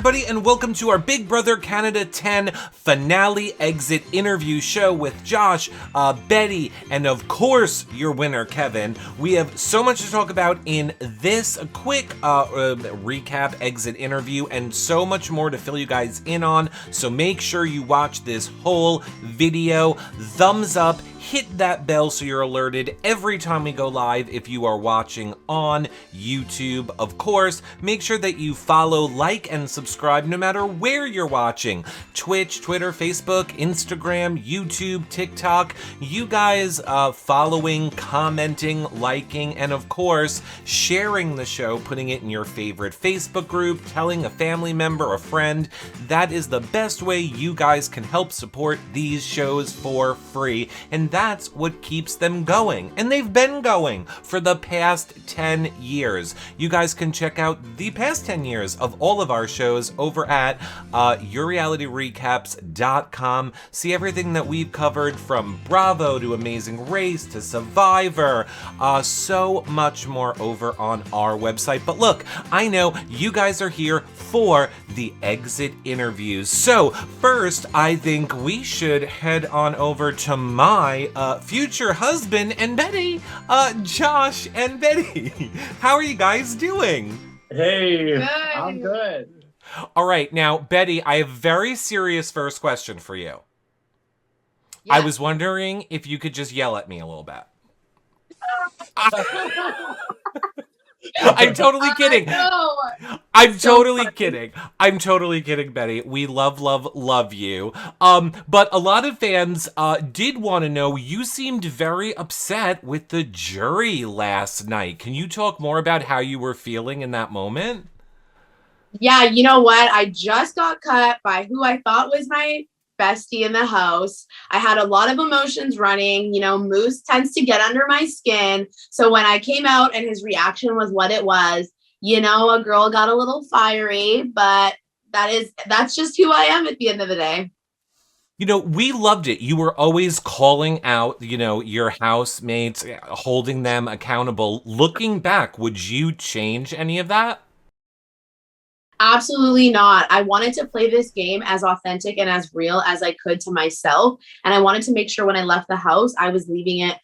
everybody, and welcome to our Big Brother Canada 10 finale exit interview show with Josh, Betty, and of course, your winner, Kevin. We have so much to talk about in this quick recap exit interview, and so much more to fill you guys in on, so make sure you watch this whole video. Thumbs up, hit that bell so you're alerted every time we go live if you are watching on YouTube. Of course, make sure that you follow, like, and subscribe no matter where you're watching. Twitch, Twitter, Facebook, Instagram, YouTube, TikTok. You guys following, commenting, liking, and of course, sharing the show, putting it in your favorite Facebook group, telling a family member, a friend. That is the best way you guys can help support these shows for free. And that's what keeps them going. And they've been going for the past 10 years. You guys can check out the past 10 years of all of our shows over at yourrealityrecaps.com. See everything that we've covered from Bravo to Amazing Race to Survivor. So much more over on our website. But look, I know you guys are here for the exit interviews. So first, I think we should head on over to my future husband and Betty, Josh and Betty. How are you guys doing? Hey, Good. I'm good. All right, now, Betty, I have a very serious first question for you. Yeah. I was wondering if you could just yell at me a little bit. I'm totally kidding. No. I'm So totally funny. kidding. I'm totally kidding, Betty. We love you. But a lot of fans did want to know, you seemed very upset with the jury last night. Can you talk more about how you were feeling in that moment? Yeah, you know what? I just got cut by who I thought was my bestie in the house. I had a lot of emotions running. You know, Moose tends to get under my skin. So when I came out and his reaction was what it was, you know, a girl got a little fiery, but that's just who I am at the end of the day. You know, we loved it. You were always calling out, you know, your housemates, holding them accountable. Looking back, would you change any of that? Absolutely not. I wanted to play this game as authentic and as real as I could to myself. And I wanted to make sure when I left the house, I was leaving it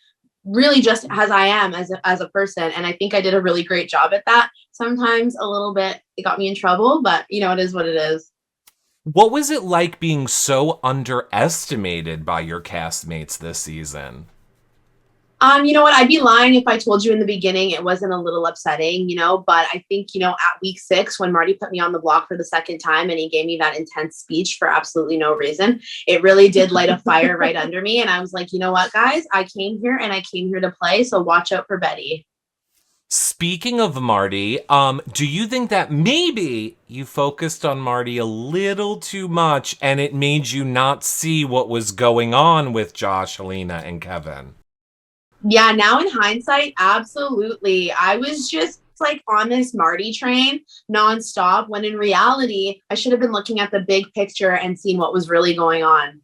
really just as I am as a person. And I think I did a really great job at that. Sometimes a little bit, it got me in trouble, but you know, it is what it is. What was it like being so underestimated by your castmates this season? You know what? I'd be lying if I told you in the beginning it wasn't a little upsetting, you know, but I think, you know, at week 6, when Marty put me on the block for the second time and he gave me that intense speech for absolutely no reason, it really did light a fire right under me. And I was like, you know what, guys, I came here and I came here to play. So watch out for Betty. Speaking of Marty, do you think that maybe you focused on Marty a little too much and it made you not see what was going on with Josh, Helena, and Kevin? Yeah, now in hindsight, absolutely. I was just like on this Marty train nonstop when in reality, I should have been looking at the big picture and seeing what was really going on.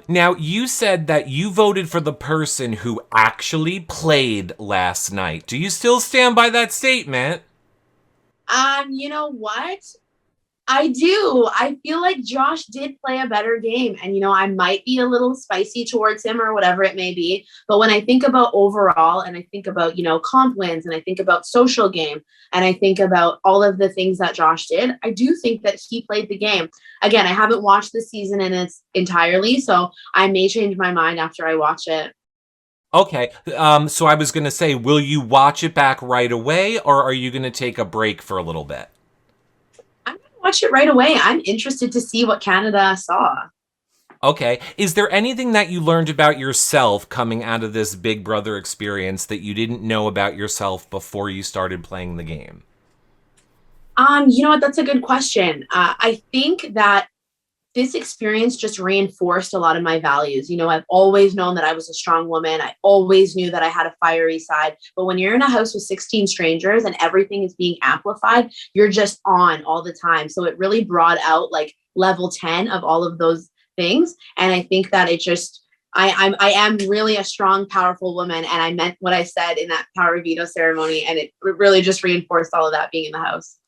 Now you said that you voted for the person who actually played last night. Do you still stand by that statement? You know what? I do. I feel like Josh did play a better game. And, you know, I might be a little spicy towards him or whatever it may be. But when I think about overall and I think about, you know, comp wins and I think about social game and I think about all of the things that Josh did, I do think that he played the game. Again, I haven't watched the season in its entirely, so I may change my mind after I watch it. Okay, so I was going to say, will you watch it back right away or are you going to take a break for a little bit? I'm going to watch it right away. I'm interested to see what Canada saw. Okay. Is there anything that you learned about yourself coming out of this Big Brother experience that you didn't know about yourself before you started playing the game? You know what? That's a good question. I think that this experience just reinforced a lot of my values. You know, I've always known that I was a strong woman. I always knew that I had a fiery side. But when you're in a house with 16 strangers and everything is being amplified, you're just on all the time. So it really brought out like level 10 of all of those things. And I think that it just, I am really a strong, powerful woman. And I meant what I said in that power veto ceremony. And it really just reinforced all of that being in the house.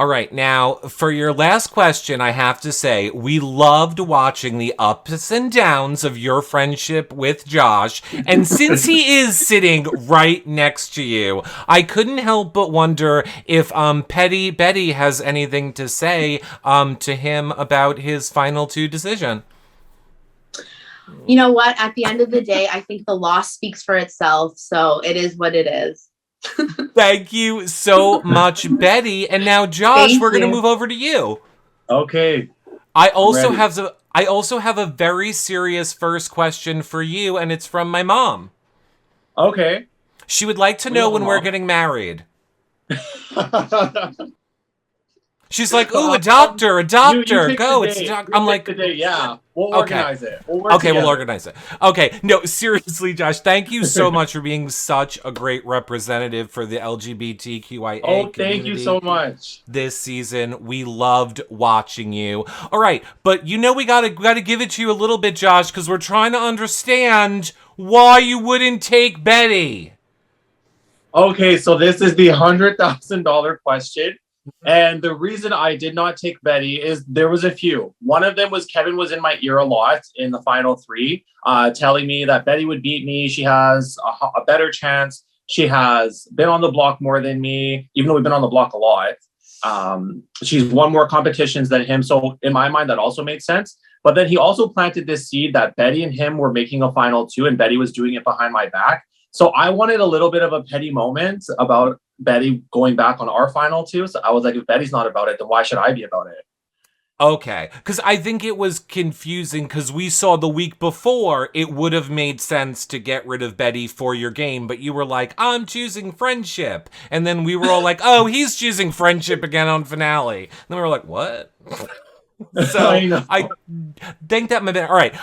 All right, now for your last question, I have to say, we loved watching the ups and downs of your friendship with Josh. And since he is sitting right next to you, I couldn't help but wonder if Petty Betty has anything to say to him about his final two decision. You know what? At the end of the day, I think the loss speaks for itself. So it is what it is. Thank you so much, Betty. And now, Josh, we're going to move over to you. Okay. I also have a very serious first question for you, and it's from my mom. Okay. She would like to know when we're getting married. She's like, "Ooh, a doctor, You go." It's It's a doctor. I'm like, today. Yeah. We'll Okay. organize it. We'll work okay, we'll together. organize it. Okay, no, seriously, Josh, thank you so much for being such a great representative for the LGBTQIA Oh, thank community you so much. this season. We loved watching you. All right, but we gotta give it to you a little bit, Josh, because we're trying to understand why you wouldn't take Betty. Okay, so this is the $100,000 question. And the reason I did not take Betty is there was a few. One of them was Kevin was in my ear a lot in the final three, telling me that Betty would beat me. She has a better chance. She has been on the block more than me, even though we've been on the block a lot. She's won more competitions than him. So in my mind, that also makes sense. But then he also planted this seed that Betty and him were making a final two, and Betty was doing it behind my back. So I wanted a little bit of a petty moment about Betty going back on our final two. So I was like, if Betty's not about it, then why should I be about it? Okay, because I think it was confusing because we saw the week before it would have made sense to get rid of Betty for your game, but you were like, I'm choosing friendship. And then we were all like, oh, he's choosing friendship again on finale. And then we were like, what? So I think that might be all right.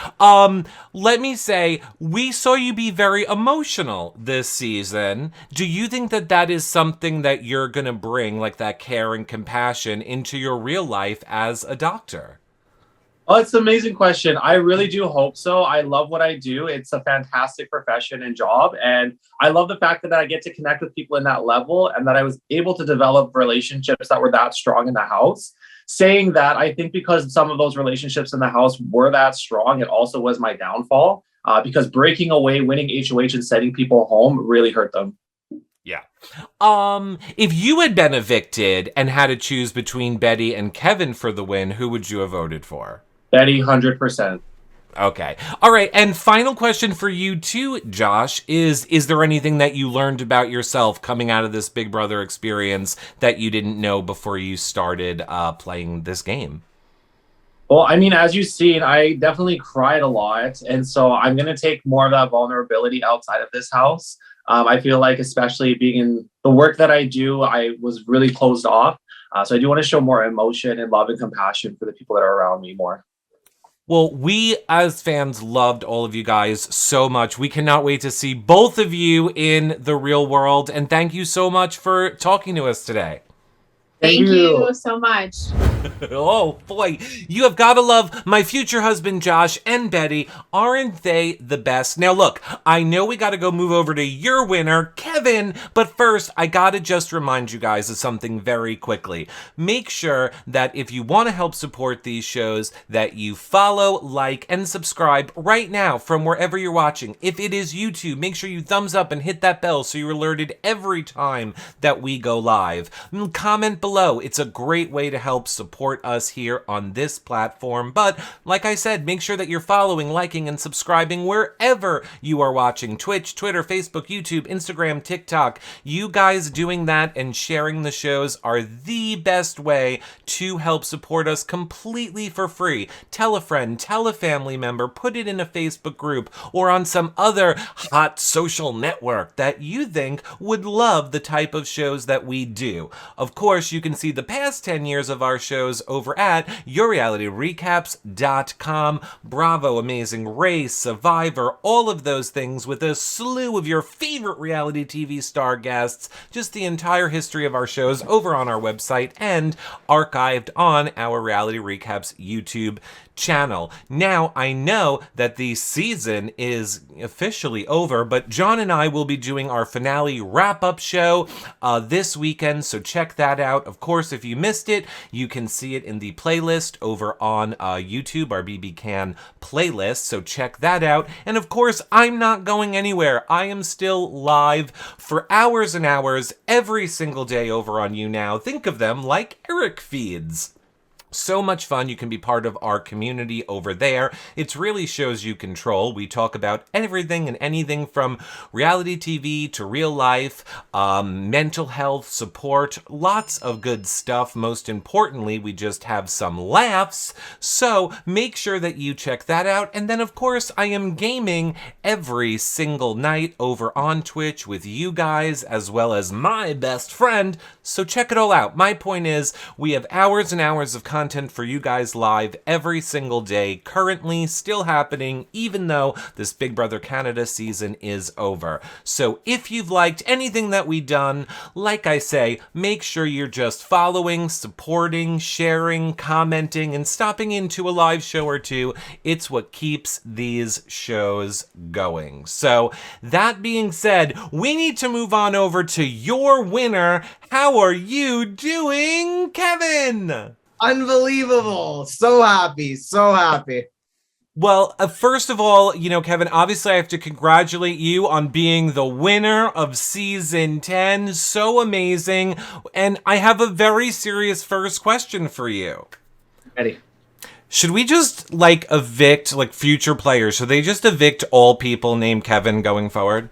Let me say, we saw you be very emotional this season. Do you think that is something that you're gonna bring, like that care and compassion, into your real life as a doctor? Oh, it's an amazing question. I really do hope so. I love what I do. It's a fantastic profession and job. And I love the fact that I get to connect with people in that level and that I was able to develop relationships that were that strong in the house. Saying that, I think because some of those relationships in the house were that strong, it also was my downfall because breaking away, winning HOH and sending people home really hurt them. Yeah. If you had been evicted and had to choose between Betty and Kevin for the win, who would you have voted for? Betty, 100%. Okay. All right. And final question for you too, Josh, is there anything that you learned about yourself coming out of this Big Brother experience that you didn't know before you started playing this game? Well, I mean, as you've seen, I definitely cried a lot. And so I'm going to take more of that vulnerability outside of this house. I feel like, especially being in the work that I do, I was really closed off. So I do want to show more emotion and love and compassion for the people that are around me more. Well, we as fans loved all of you guys so much. We cannot wait to see both of you in the real world. And thank you so much for talking to us today. Thank you so much. Oh boy, you have got to love my future husband Josh and Betty. Aren't they the best? Now look, I know we got to go move over to your winner, Kevin, but first I got to just remind you guys of something very quickly. Make sure that if you want to help support these shows that you follow, like, and subscribe right now from wherever you're watching. If it is YouTube, make sure you thumbs up and hit that bell so you're alerted every time that we go live. Comment below. It's a great way to help support us here on this platform. But like I said, make sure that you're following, liking, and subscribing wherever you are watching. Twitch, Twitter, Facebook, YouTube, Instagram, TikTok. You guys doing that and sharing the shows are the best way to help support us completely for free. Tell a friend, tell a family member, put it in a Facebook group or on some other hot social network that you think would love the type of shows that we do. Of course, you can see the past 10 years of our shows over at yourrealityrecaps.com. Bravo, Amazing Race, Survivor, all of those things with a slew of your favorite reality TV star guests. Just the entire history of our shows over on our website and archived on our Reality Recaps YouTube channel. Now, I know that the season is officially over, but John and I will be doing our finale wrap-up show this weekend, so check that out Of course, if you missed it, you can see it in the playlist over on YouTube, our BB Can playlist, so check that out. And of course, I'm not going anywhere. I am still live for hours and hours every single day over on YouNow. Think of them like Eric feeds. So much fun. You can be part of our community over there. It really shows you control. We talk about everything and anything from reality TV to real life, mental health support, lots of good stuff. Most importantly, we just have some laughs. So make sure that you check that out. And then, of course, I am gaming every single night over on Twitch with you guys as well as my best friend. So check it all out. My point is, we have hours and hours of content for you guys live every single day, currently still happening, even though this Big Brother Canada season is over. So if you've liked anything that we've done, like I say, make sure you're just following, supporting, sharing, commenting, and stopping into a live show or two. It's what keeps these shows going. So that being said, we need to move on over to your winner. How are you doing, Kevin? Unbelievable. So happy. So happy. Well, first of all, Kevin, obviously I have to congratulate you on being the winner of season 10. So amazing. And I have a very serious first question for you. Ready. Should we just evict future players? Should they just evict all people named Kevin going forward?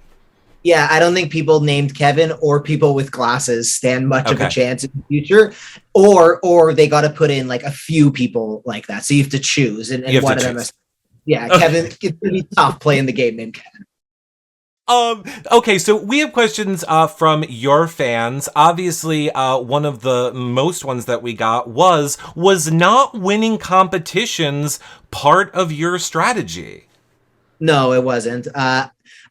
Yeah, I don't think people named Kevin or people with glasses stand much of a chance in the future, or they got to put in a few people like that. So you have to choose, and one of them is, Kevin. It's gonna be tough playing the game named Kevin. Okay, so we have questions from your fans. Obviously, one of the most ones that we got was not winning competitions part of your strategy? No, it wasn't.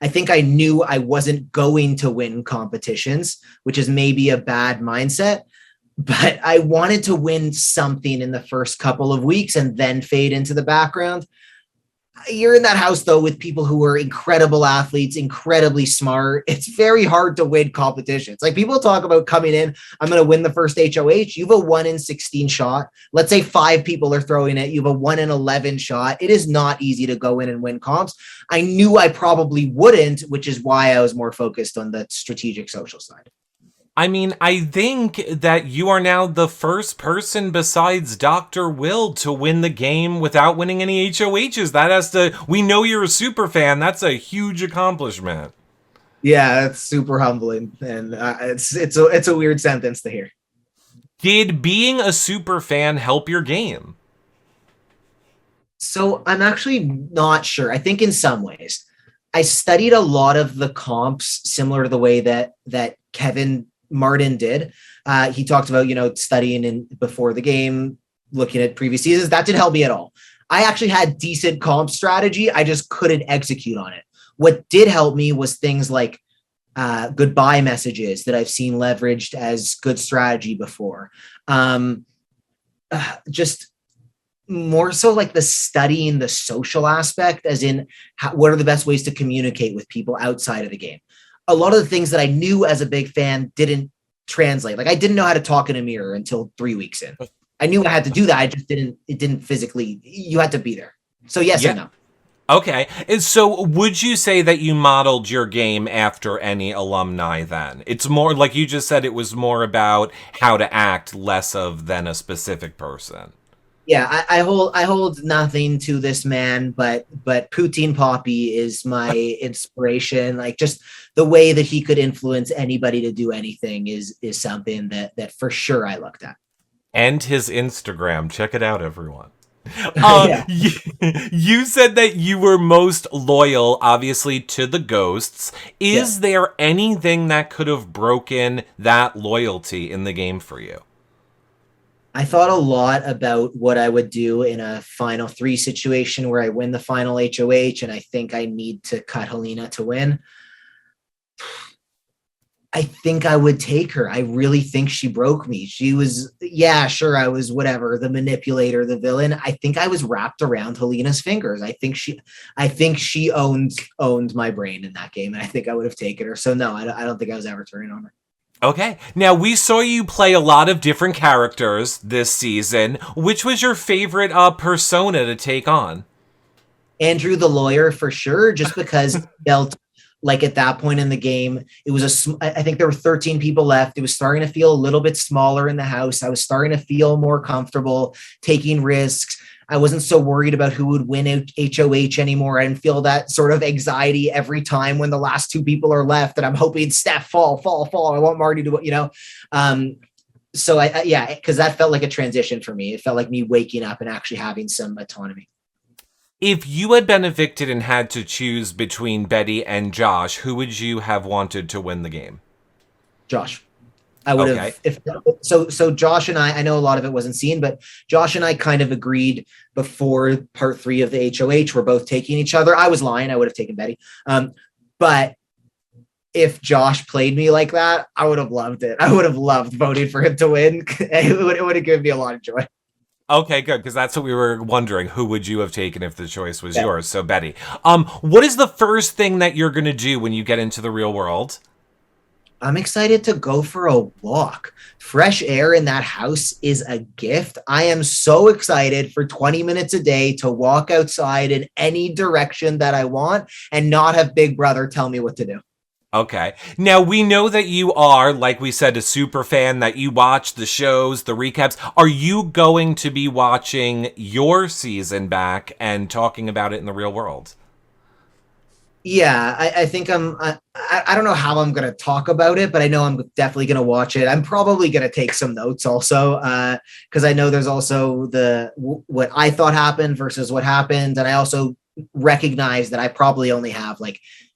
I think I knew I wasn't going to win competitions, which is maybe a bad mindset, but I wanted to win something in the first couple of weeks and then fade into the background. You're in that house, though, with people who are incredible athletes, incredibly smart. It's very hard to win competitions. People talk about coming in, I'm going to win the first HOH. You have a 1 in 16 shot. Let's say 5 people are throwing it. You have a 1 in 11 shot. It is not easy to go in and win comps. I knew I probably wouldn't, which is why I was more focused on the strategic social side. I mean, I think that you are now the first person besides Dr. Will to win the game without winning any HOHs. We know you're a super fan. That's a huge accomplishment. Yeah, that's super humbling. And it's a weird sentence to hear. Did being a super fan help your game? So I'm actually not sure. I think in some ways. I studied a lot of the comps similar to the way that Kevin Martin did. He talked about, studying before the game, looking at previous seasons. That didn't help me at all. I actually had decent comp strategy. I just couldn't execute on it. What did help me was things like goodbye messages that I've seen leveraged as good strategy before. Just more so the studying the social aspect, as in what are the best ways to communicate with people outside of the game. A lot of the things that I knew as a big fan didn't translate. I didn't know how to talk in a mirror until 3 weeks in. I knew I had to do that. I just didn't physically, you had to be there. So yes and no. Okay. And so would you say that you modeled your game after any alumni then? It's more like you just said, it was more about how to act, less of than a specific person. Yeah, I hold nothing to this man, but Poutine Poppy is my inspiration. Just the way that he could influence anybody to do anything is something that for sure I looked at. And his Instagram. Check it out, everyone. Yeah. You said that you were most loyal, obviously, to the ghosts. Is there anything that could have broken that loyalty in the game for you? I thought a lot about what I would do in a final 3 situation where I win the final HOH and I think I need to cut Helena to win. I think I would take her. I really think she broke me. She was, sure, I was whatever, the manipulator, the villain. I think I was wrapped around Helena's fingers. I think she owned my brain in that game, and I think I would have taken her. So no, I don't think I was ever turning on her. Okay. Now, we saw you play a lot of different characters this season. Which was your favorite persona to take on? Andrew the lawyer for sure, just because it felt like at that point in the game, it was I think there were 13 people left. It was starting to feel a little bit smaller in the house. I was starting to feel more comfortable taking risks. I wasn't so worried about who would win HOH anymore. I didn't feel that sort of anxiety every time when the last two people are left and I'm hoping Steph fall. I want Marty to, so because that felt like a transition for me. It felt like me waking up and actually having some autonomy. If you had been evicted and had to choose between Betty and Josh, who would you have wanted to win the game? Josh. I would have, so Josh and I know a lot of it wasn't seen, but Josh and I kind of agreed before part 3 of the HOH, we're both taking each other. I was lying. I would have taken Betty. But if Josh played me like that, I would have loved it. I would have loved voting for him to win. It would have given me a lot of joy. Okay, good, because that's what we were wondering. Who would you have taken if the choice was yours? So Betty. What is the first thing that you're going to do when you get into the real world? I'm excited to go for a walk. Fresh air in that house is a gift. I am so excited for 20 minutes a day to walk outside in any direction that I want and not have Big Brother tell me what to do. Okay. Now, we know that you are, like we said, a super fan, that you watch the shows, the recaps. Are you going to be watching your season back and talking about it in the real world? Yeah, I think I don't know how I'm going to talk about it, but I know I'm definitely going to watch it. I'm probably going to take some notes also, because I know there's also what I thought happened versus what happened. And I also recognize that I probably only have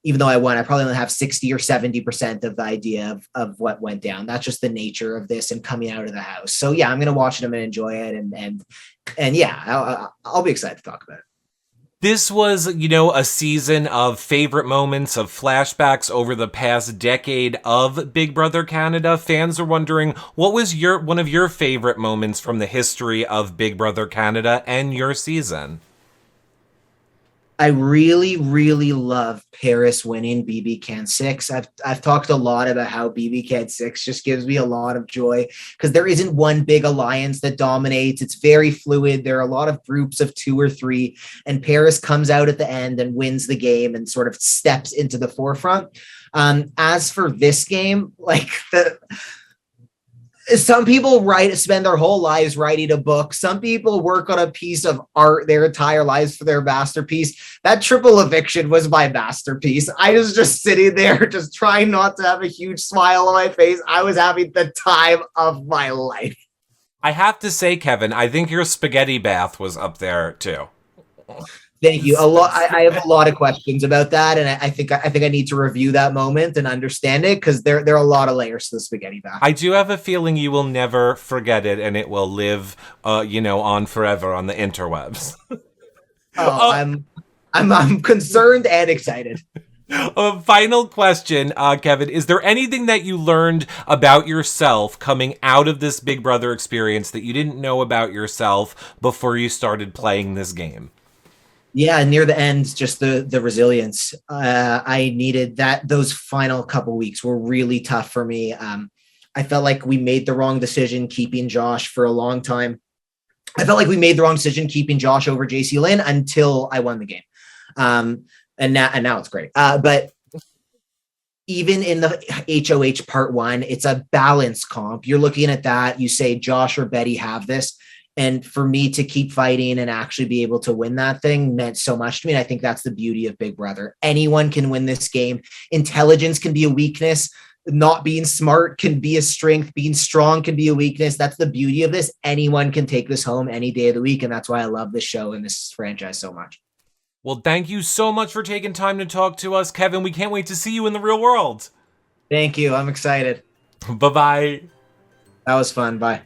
even though I won, I probably only have 60 or 70% of the idea of what went down. That's just the nature of this and coming out of the house. So yeah, I'm going to watch it. I'm going to enjoy it. And yeah, I'll be excited to talk about it. This was, a season of favorite moments, of flashbacks over the past decade of Big Brother Canada. Fans are wondering, what was one of your favorite moments from the history of Big Brother Canada and your season? I really, really love Paris winning BB Can 6. I've talked a lot about how BB Can 6 just gives me a lot of joy because there isn't one big alliance that dominates. It's very fluid. There are a lot of groups of 2 or 3, and Paris comes out at the end and wins the game and sort of steps into the forefront. As for this game, some people spend their whole lives writing a book. Some people work on a piece of art their entire lives for their masterpiece. That triple eviction was my masterpiece. I was just sitting there, just trying not to have a huge smile on my face. I was having the time of my life. I have to say, Kevin, I think your spaghetti bath was up there too. Thank you. I have a lot of questions about that, and I think I need to review that moment and understand it because there are a lot of layers to the spaghetti bath. I do have a feeling you will never forget it, and it will live, on forever on the interwebs. I'm concerned and excited. Final question, Kevin. Is there anything that you learned about yourself coming out of this Big Brother experience that you didn't know about yourself before you started playing this game? Yeah, near the end, just the resilience. I needed that. Those final couple weeks were really tough for me. I felt like we made the wrong decision keeping Josh for a long time. I felt like we made the wrong decision keeping Josh over JC Lynn until I won the game. And now it's great. But even in the HOH part 1, it's a balance comp. You're looking at that. You say Josh or Betty have this. And for me to keep fighting and actually be able to win that thing meant so much to me. And I think that's the beauty of Big Brother. Anyone can win this game. Intelligence can be a weakness. Not being smart can be a strength. Being strong can be a weakness. That's the beauty of this. Anyone can take this home any day of the week. And that's why I love this show and this franchise so much. Well, thank you so much for taking time to talk to us, Kevin. We can't wait to see you in the real world. Thank you. I'm excited. Bye-bye. That was fun. Bye.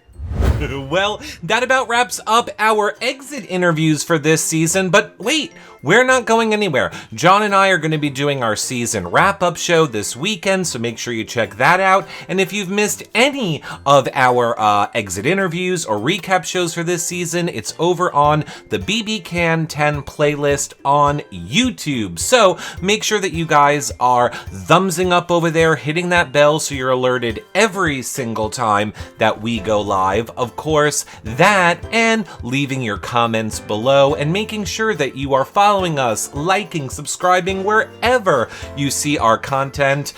Well, that about wraps up our exit interviews for this season. But wait, we're not going anywhere. John and I are going to be doing our season wrap-up show this weekend, so make sure you check that out. And if you've missed any of our exit interviews or recap shows for this season, it's over on the BB Can 10 playlist on YouTube. So make sure that you guys are thumbsing up over there, hitting that bell so you're alerted every single time that we go live. Of course, that and leaving your comments below and making sure that you are following us, liking, subscribing wherever you see our content,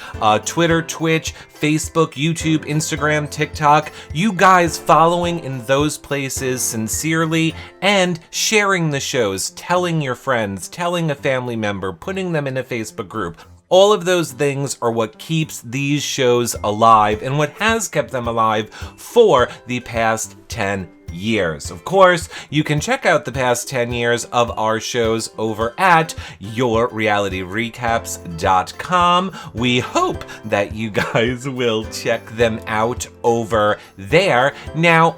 Twitter, Twitch, Facebook, YouTube, Instagram, TikTok. You guys following in those places sincerely and sharing the shows, telling your friends, telling a family member, putting them in a Facebook group. All of those things are what keeps these shows alive and what has kept them alive for the past 10 years. Of course, you can check out the past 10 years of our shows over at yourrealityrecaps.com. We hope that you guys will check them out over there. Now,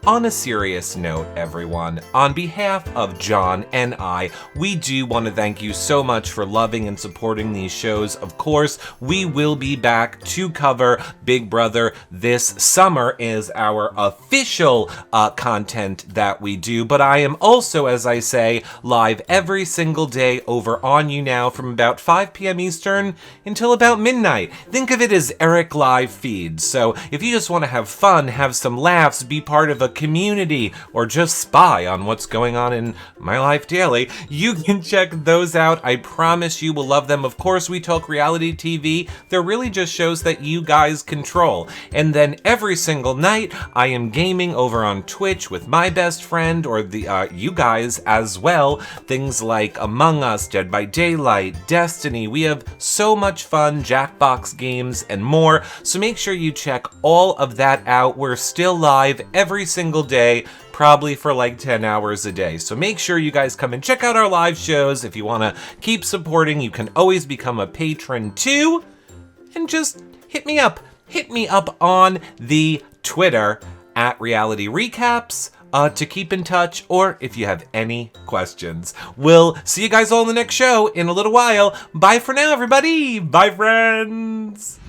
on a serious note, everyone, on behalf of John and I, we do want to thank you so much for loving and supporting these shows. Of course, we will be back to cover Big Brother this summer is our official content that we do, but I am also, as I say, live every single day over on YouNow from about 5 p.m. Eastern until about midnight. Think of it as Eric Live feeds. So if you just want to have fun, have some laughs, be part of a community, or just spy on what's going on in my life daily, you can check those out. I promise you will love them. Of course, we talk reality TV. They're really just shows that you guys control. And then every single night, I am gaming over on Twitch with my best friend, or the you guys as well. Things like Among Us, Dead by Daylight, Destiny. We have so much fun, Jackbox games, and more. So make sure you check all of that out. We're still live every single day, probably for like 10 hours a day. So make sure you guys come and check out our live shows. If you want to keep supporting, you can always become a patron too. And just hit me up. Hit me up on the Twitter at Reality Recaps to keep in touch, or if you have any questions. We'll see you guys all in the next show in a little while. Bye for now, everybody. Bye, friends.